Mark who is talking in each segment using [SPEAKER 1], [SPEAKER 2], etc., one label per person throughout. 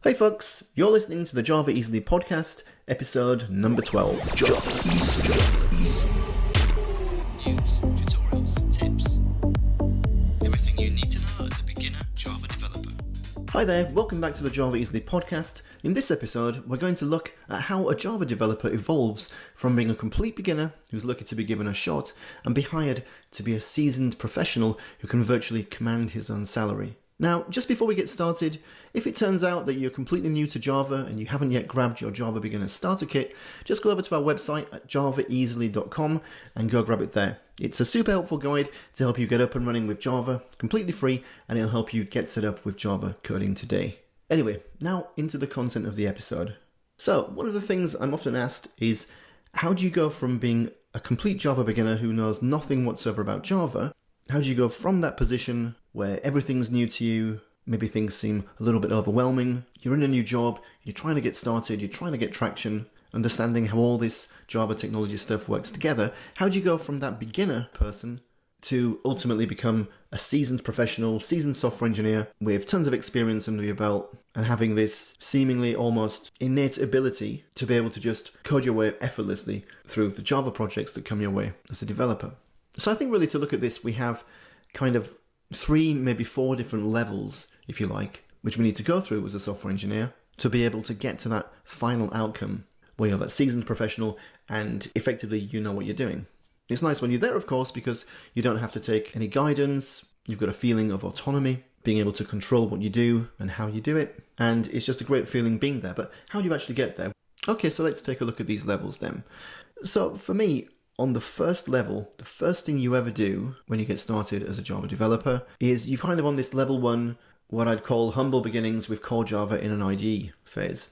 [SPEAKER 1] Hey folks, you're listening to the Java Easily podcast, episode number 12.
[SPEAKER 2] Java Easy. News, tutorials, tips. Everything you need to know as a beginner Java developer.
[SPEAKER 1] Hi there, welcome back to the Java Easily podcast. In this episode, we're going to look at how a Java developer evolves from being a complete beginner who's looking to be given a shot and be hired to be a seasoned professional who can virtually command his own salary. Now, just before we get started, if it turns out that you're completely new to Java and you haven't yet grabbed your Java Beginner Starter Kit, just go over to our website at javaeasily.com and go grab it there. It's a super helpful guide to help you get up and running with Java, completely free, and it'll help you get set up with Java coding today. Anyway, now into the content of the episode. So, one of the things I'm often asked is, how do you go from being a complete Java beginner who knows nothing whatsoever about Java? How do you go from that position where everything's new to you, maybe things seem a little bit overwhelming, you're in a new job, you're trying to get started, you're trying to get traction, understanding how all this Java technology stuff works together, how do you go from that beginner person to ultimately become a seasoned professional, seasoned software engineer with tons of experience under your belt and having this seemingly almost innate ability to be able to just code your way effortlessly through the Java projects that come your way as a developer? So I think really to look at this, we have kind of 3, maybe 4 different levels, if you like, which we need to go through as a software engineer to be able to get to that final outcome where you're that seasoned professional and effectively you know what you're doing. It's nice when you're there, of course, because you don't have to take any guidance, you've got a feeling of autonomy, being able to control what you do and how you do it, and it's just a great feeling being there. But how do you actually get there? Okay, so let's take a look at these levels then. So for me, on the first level, the first thing you ever do when you get started as a Java developer is you're kind of on this level 1, what I'd call humble beginnings with core Java in an IDE phase.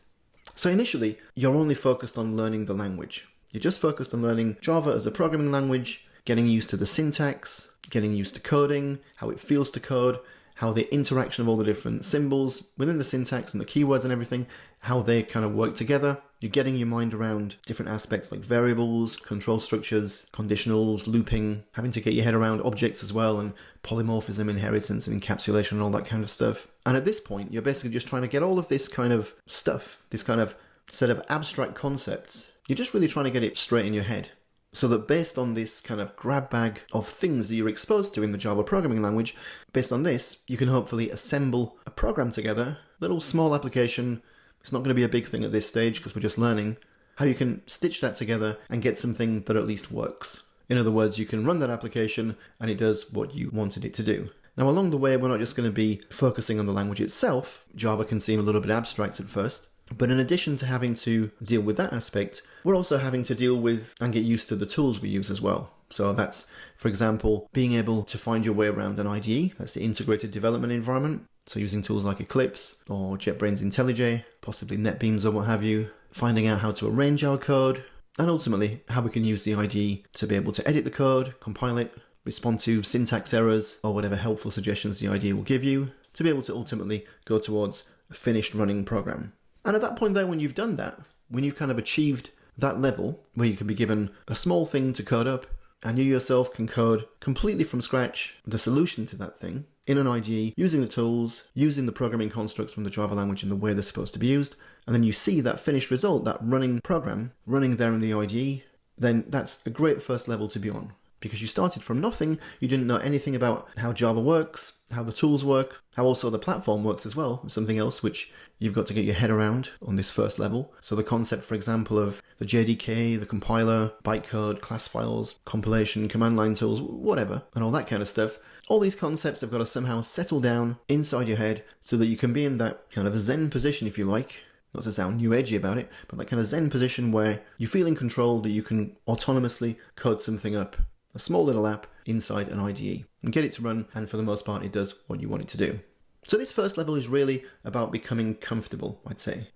[SPEAKER 1] So initially, you're only focused on learning the language. You're just focused on learning Java as a programming language, getting used to the syntax, getting used to coding, how it feels to code, how the interaction of all the different symbols within the syntax and the keywords and everything, how they kind of work together. You're getting your mind around different aspects like variables, control structures, conditionals, looping, having to get your head around objects as well, and polymorphism, inheritance, and encapsulation, and all that kind of stuff. And at this point, you're basically just trying to get all of this kind of stuff, this kind of set of abstract concepts. You're just really trying to get it straight in your head. So that based on this kind of grab bag of things that you're exposed to in the Java programming language, based on this, you can hopefully assemble a program together, little small application. It's not going to be a big thing at this stage because we're just learning how you can stitch that together and get something that at least works. In other words, you can run that application and it does what you wanted it to do. Now, along the way, we're not just going to be focusing on the language itself. Java can seem a little bit abstract at first. But in addition to having to deal with that aspect, we're also having to deal with and get used to the tools we use as well. So that's, for example, being able to find your way around an IDE. That's the integrated development environment. So using tools like Eclipse or JetBrains IntelliJ, possibly NetBeans or what have you, finding out how to arrange our code, and ultimately how we can use the IDE to be able to edit the code, compile it, respond to syntax errors or whatever helpful suggestions the IDE will give you to be able to ultimately go towards a finished running program. And at that point there, when you've done that, when you've kind of achieved that level where you can be given a small thing to code up and you yourself can code completely from scratch the solution to that thing in an IDE, using the tools, using the programming constructs from the Java language in the way they're supposed to be used, and then you see that finished result, that running program, running there in the IDE, then that's a great first level to be on. Because you started from nothing, you didn't know anything about how Java works, how the tools work, how also the platform works as well, something else which you've got to get your head around on this first level. So the concept, for example, of the JDK, the compiler, bytecode, class files, compilation, command line tools, whatever, and all that kind of stuff. All these concepts have got to somehow settle down inside your head so that you can be in that kind of Zen position, if you like. Not to sound new agey about it, but that kind of Zen position where you feel in control, that you can autonomously code something up. A small little app inside an IDE and get it to run, and for the most part it does what you want it to do. So this first level is really about becoming comfortable, I'd say.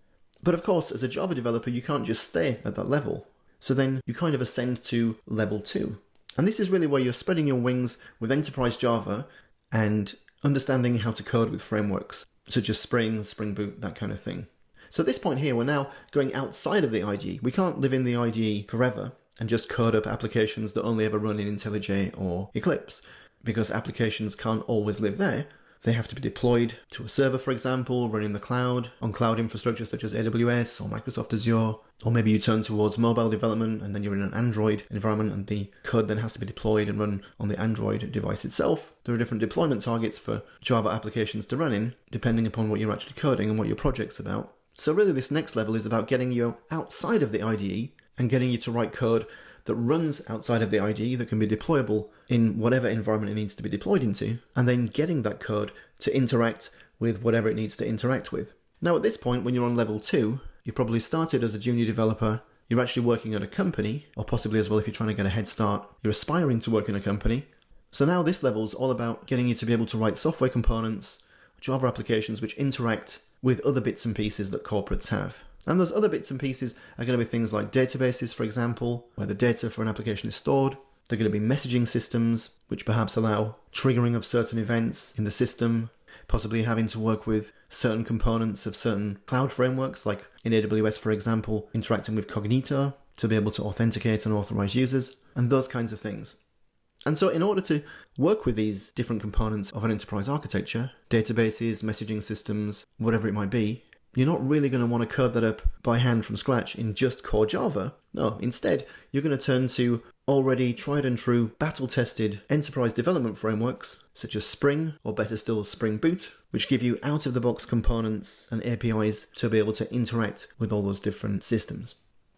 [SPEAKER 1] But of course, as a Java developer, you can't just stay at that level. So then you kind of ascend to level 2. And this is really where you're spreading your wings with enterprise Java and understanding how to code with frameworks, such as Spring, Spring Boot, that kind of thing. So at this point here, we're now going outside of the IDE. We can't live in the IDE forever and just code up applications that only ever run in IntelliJ or Eclipse, because applications can't always live there. They have to be deployed to a server, for example, running the cloud, on cloud infrastructure such as AWS or Microsoft Azure. Or maybe you turn towards mobile development and then you're in an Android environment and the code then has to be deployed and run on the Android device itself. There are different deployment targets for Java applications to run in, depending upon what you're actually coding and what your project's about. So really this next level is about getting you outside of the IDE and getting you to write code that runs outside of the IDE that can be deployable in whatever environment it needs to be deployed into, and then getting that code to interact with whatever it needs to interact with. Now at this point, when you're on level 2, you probably started as a junior developer, you're actually working at a company, or possibly as well if you're trying to get a head start, you're aspiring to work in a company. So now this level is all about getting you to be able to write software components, Java applications which interact with other bits and pieces that corporates have. And those other bits and pieces are going to be things like databases, for example, where the data for an application is stored. They're going to be messaging systems, which perhaps allow triggering of certain events in the system, possibly having to work with certain components of certain cloud frameworks, like in AWS, for example, interacting with Cognito to be able to authenticate and authorize users, and those kinds of things. And so in order to work with these different components of an enterprise architecture, databases, messaging systems, whatever it might be, you're not really going to want to code that up by hand from scratch in just core Java. No, instead, you're going to turn to already tried and true battle-tested enterprise development frameworks such as Spring, or better still Spring Boot, which give you out-of-the-box components and APIs to be able to interact with all those different systems.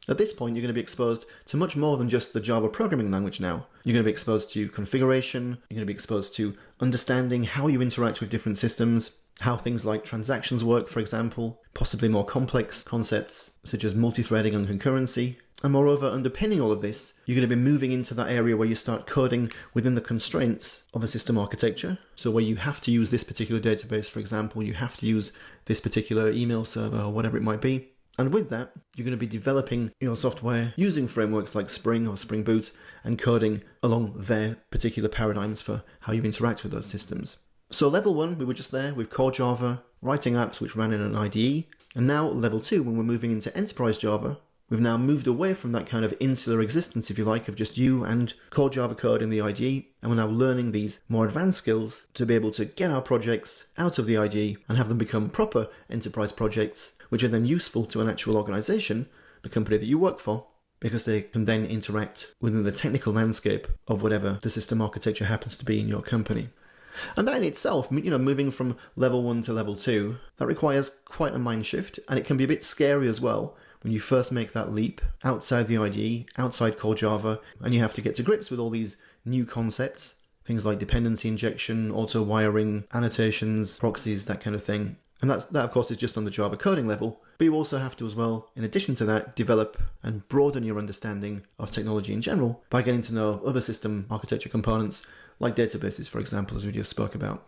[SPEAKER 1] At this point, you're going to be exposed to much more than just the Java programming language now. You're going to be exposed to configuration, you're going to be exposed to understanding how you interact with different systems, how things like transactions work, for example, possibly more complex concepts such as multi-threading and concurrency. And moreover, underpinning all of this, you're going to be moving into that area where you start coding within the constraints of a system architecture. So where you have to use this particular database, for example, you have to use this particular email server or whatever it might be. And with that, you're going to be developing your software using frameworks like Spring or Spring Boot and coding along their particular paradigms for how you interact with those systems. So level 1, we were just there with core Java, writing apps which ran in an IDE. And now level 2, when we're moving into enterprise Java, we've now moved away from that kind of insular existence, if you like, of just you and core Java code in the IDE. And we're now learning these more advanced skills to be able to get our projects out of the IDE and have them become proper enterprise projects, which are then useful to an actual organization, the company that you work for, because they can then interact within the technical landscape of whatever the system architecture happens to be in your company. And that in itself, moving from level 1 to level 2, that requires quite a mind shift, and it can be a bit scary as well when you first make that leap outside the IDE, outside core Java, and you have to get to grips with all these new concepts, things like dependency injection, auto-wiring, annotations, proxies, that kind of thing. And that of course is just on the Java coding level, but you also have to as well, in addition to that, develop and broaden your understanding of technology in general by getting to know other system architecture components like databases, for example, as we just spoke about.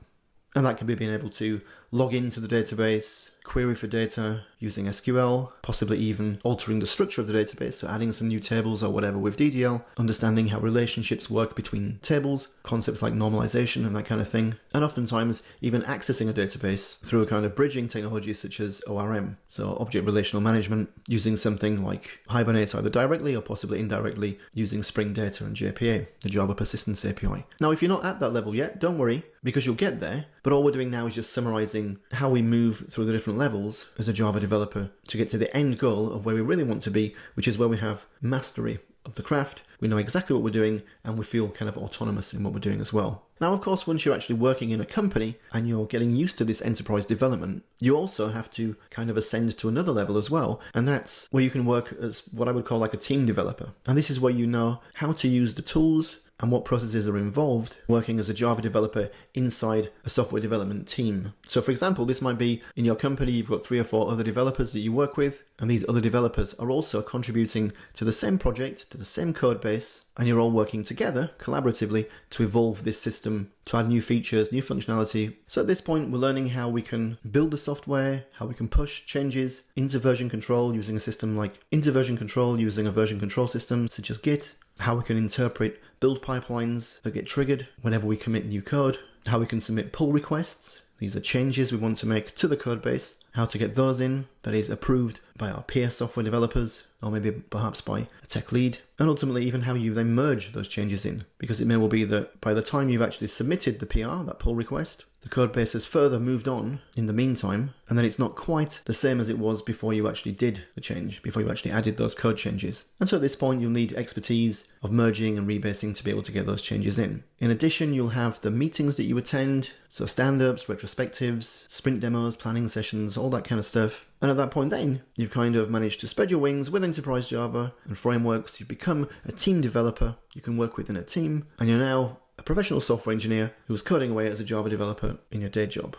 [SPEAKER 1] And that could be being able to log into the database, query for data using SQL, possibly even altering the structure of the database, so adding some new tables or whatever with DDL, understanding how relationships work between tables, concepts like normalization and that kind of thing, and oftentimes even accessing a database through a kind of bridging technology such as ORM, so object relational management, using something like Hibernate either directly or possibly indirectly using Spring Data and JPA, the Java Persistence API. Now, if you're not at that level yet, don't worry, because you'll get there, but all we're doing now is just summarizing how we move through the different levels as a Java developer to get to the end goal of where we really want to be, which is where we have mastery of the craft, we know exactly what we're doing, and we feel kind of autonomous in what we're doing as well. Now, of course, once you're actually working in a company and you're getting used to this enterprise development, you also have to kind of ascend to another level as well, and that's where you can work as what I would call like a team developer. And this is where you know how to use the tools and what processes are involved working as a Java developer inside a software development team. So for example, this might be in your company, you've got 3 or 4 other developers that you work with, and these other developers are also contributing to the same project, to the same code base, and you're all working together collaboratively to evolve this system, to add new features, new functionality. So at this point, we're learning how we can build the software, how we can push changes into version control using a system like into version control using a version control system such as Git, how we can interpret build pipelines that get triggered whenever we commit new code, how we can submit pull requests. These are changes we want to make to the code base, how to get those in, that is approved by our peer software developers, or maybe perhaps by a tech lead, and ultimately even how you then merge those changes in, because it may well be that by the time you've actually submitted the PR, that pull request, the code base has further moved on in the meantime, and then it's not quite the same as it was before you actually did the change, before you actually added those code changes. And so at this point, you'll need expertise of merging and rebasing to be able to get those changes in. In addition, you'll have the meetings that you attend, so stand-ups, retrospectives, sprint demos, planning sessions, all that kind of stuff. And at that point then, you've kind of managed to spread your wings with Enterprise Java and frameworks. You've become a team developer. You can work within a team, and you're now a professional software engineer who's coding away as a Java developer in your day job.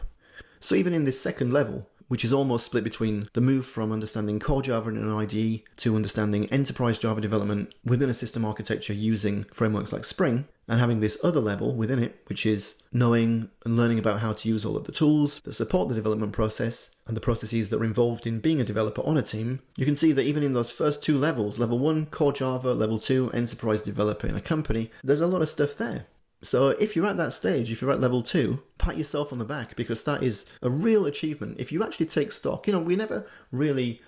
[SPEAKER 1] So even in this second level, which is almost split between the move from understanding core Java in an IDE to understanding enterprise Java development within a system architecture using frameworks like Spring, and having this other level within it, which is knowing and learning about how to use all of the tools that support the development process and the processes that are involved in being a developer on a team, you can see that even in those first two levels, level 1, core Java, level 2, enterprise developer in a company, there's a lot of stuff there. So if you're at that stage, if you're at level 2, pat yourself on the back, because that is a real achievement. If you actually take stock, we never really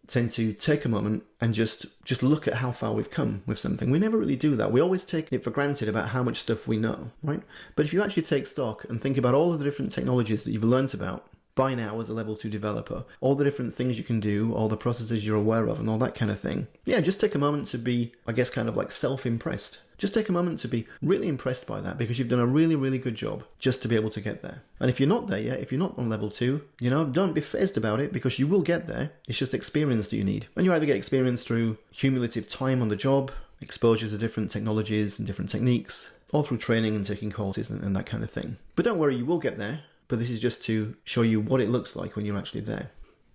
[SPEAKER 1] tend to take a moment and just look at how far we've come with something. We never really do that. We always take it for granted about how much stuff we know, right? But if you actually take stock and think about all of the different technologies that you've learned about by now as a level 2 developer, all the different things you can do, all the processes you're aware of and all that kind of thing, just take a moment to be, I guess, kind of like self-impressed. Just take a moment to be really impressed by that, because you've done a really, really good job just to be able to get there. And if you're not there yet, if you're not on level 2, don't be phased about it, because you will get there. It's just experience that you need. And you either get experience through cumulative time on the job, exposure to different technologies and different techniques, or through training and taking courses and that kind of thing. But don't worry, you will get there. But this is just to show you what it looks like when you're actually there.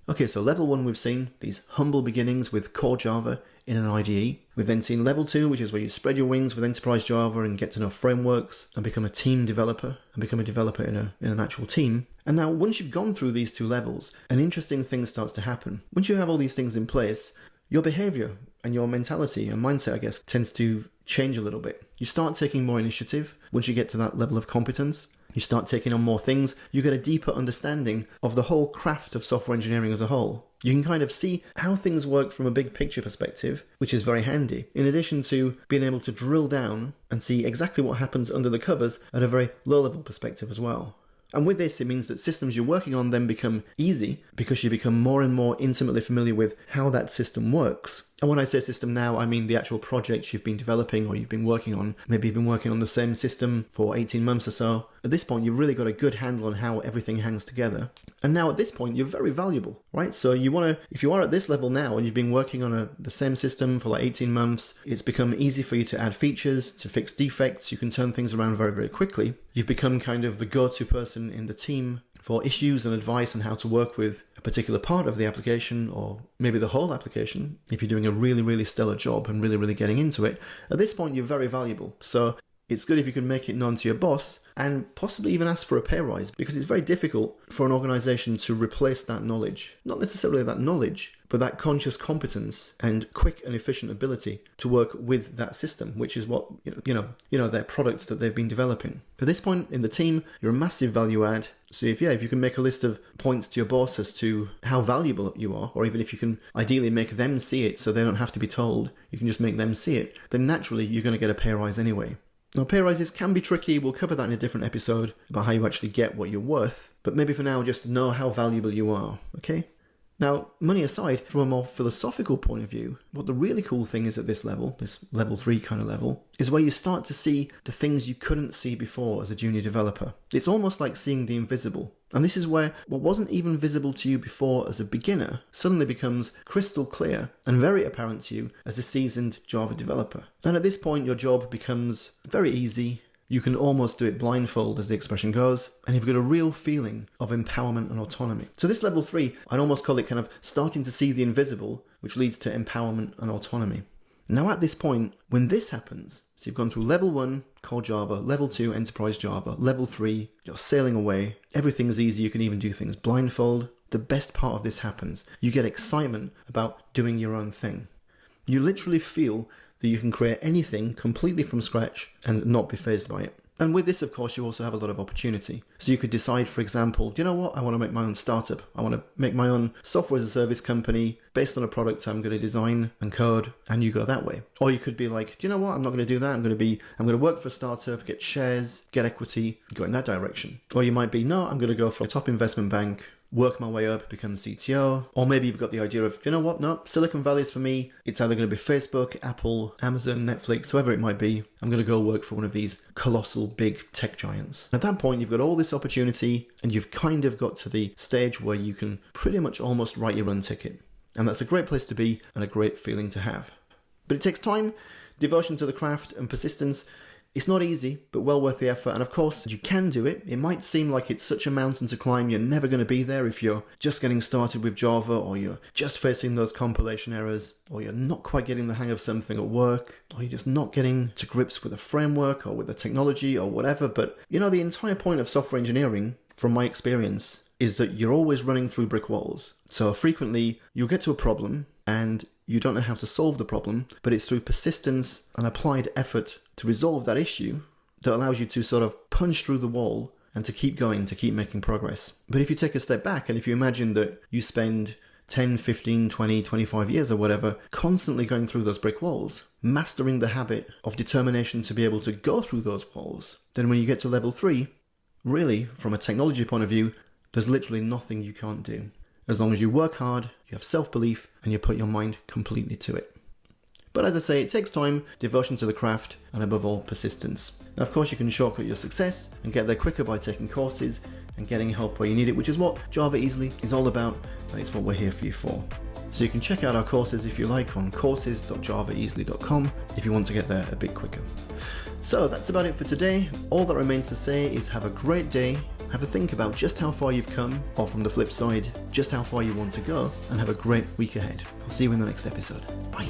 [SPEAKER 1] Okay, so level 1 we've seen, these humble beginnings with core Java in an IDE. We've then seen level 2, which is where you spread your wings with Enterprise Java and get to know frameworks and become a team developer and become a developer in an actual team. And now once you've gone through these two levels, an interesting thing starts to happen. Once you have all these things in place, your behavior and your mentality and mindset, I guess, tends to change a little bit. You start taking more initiative once you get to that level of competence. You start taking on more things, you get a deeper understanding of the whole craft of software engineering as a whole. You can kind of see how things work from a big picture perspective, which is very handy, in addition to being able to drill down and see exactly what happens under the covers at a very low-level perspective as well. And with this, it means that systems you're working on then become easy, because you become more and more intimately familiar with how that system works. And when I say system now, I mean the actual projects you've been developing or you've been working on. Maybe you've been working on the same system for 18 months or so. At this point, you've really got a good handle on how everything hangs together. And now at this point, you're very valuable, right? So if you are at this level now and you've been working on the same system for like 18 months, it's become easy for you to add features, to fix defects. You can turn things around very, very quickly. You've become kind of the go-to person in the team for issues and advice on how to work with a particular part of the application, or maybe the whole application, if you're doing a really, really stellar job and really, really getting into it. At this point, you're very valuable. So it's good if you can make it known to your boss and possibly even ask for a pay rise, because it's very difficult for an organization to replace that knowledge. Not necessarily that knowledge, but that conscious competence and quick and efficient ability to work with that system, which is what, their products that they've been developing. At this point in the team, you're a massive value add. So if you can make a list of points to your boss as to how valuable you are, or even if you can ideally make them see it so they don't have to be told, you can just make them see it, then naturally you're going to get a pay rise anyway. Now, pay rises can be tricky. We'll cover that in a different episode about how you actually get what you're worth. But maybe for now, just know how valuable you are, okay? Now, money aside, from a more philosophical point of view, what the really cool thing is at this level, this level 3 kind of level, is where you start to see the things you couldn't see before as a junior developer. It's almost like seeing the invisible. And this is where what wasn't even visible to you before as a beginner suddenly becomes crystal clear and very apparent to you as a seasoned Java developer. And at this point, your job becomes very easy. You can almost do it blindfold, as the expression goes, and you've got a real feeling of empowerment and autonomy. So this level 3, I'd almost call it kind of starting to see the invisible, which leads to empowerment and autonomy. Now at this point, when this happens, so you've gone through level 1, core Java, level 2, enterprise Java, level 3, you're sailing away, everything's easy, you can even do things blindfold. The best part of this happens. You get excitement about doing your own thing. You literally feel that you can create anything completely from scratch and not be fazed by it. And with this, of course, you also have a lot of opportunity. So you could decide, for example, do you know what? I want to make my own startup. I want to make my own software as a service company based on a product I'm going to design and code, and you go that way. Or you could be like, do you know what? I'm not going to do that. I'm going to work for a startup, get shares, get equity, go in that direction. Or you might be, no, I'm going to go for a top investment bank, work my way up, become CTO. Or maybe you've got the idea of, you know what, no, Silicon Valley is for me. It's either going to be Facebook, Apple, Amazon, Netflix, whoever it might be. I'm going to go work for one of these colossal big tech giants. At that point, you've got all this opportunity and you've kind of got to the stage where you can pretty much almost write your own ticket. And that's a great place to be and a great feeling to have. But it takes time, devotion to the craft, and persistence. It's not easy, but well worth the effort. And of course, you can do it. It might seem like it's such a mountain to climb. You're never going to be there if you're just getting started with Java, or you're just facing those compilation errors, or you're not quite getting the hang of something at work, or you're just not getting to grips with a framework or with a technology or whatever. But, the entire point of software engineering, from my experience, is that you're always running through brick walls. So frequently, you'll get to a problem and you don't know how to solve the problem, but it's through persistence and applied effort to resolve that issue that allows you to sort of punch through the wall and to keep going, to keep making progress. But if you take a step back and if you imagine that you spend 10, 15, 20, 25 years or whatever, constantly going through those brick walls, mastering the habit of determination to be able to go through those walls, then when you get to level 3, really, from a technology point of view, there's literally nothing you can't do. As long as you work hard, you have self-belief, and you put your mind completely to it. But as I say, it takes time, devotion to the craft, and above all, persistence. Now, of course, you can shortcut your success and get there quicker by taking courses and getting help where you need it, which is what Java Easily is all about, and it's what we're here for you for. So you can check out our courses if you like on courses.javaeasily.com if you want to get there a bit quicker. So that's about it for today. All that remains to say is have a great day, have a think about just how far you've come, or from the flip side, just how far you want to go, and have a great week ahead. I'll see you in the next episode. Bye.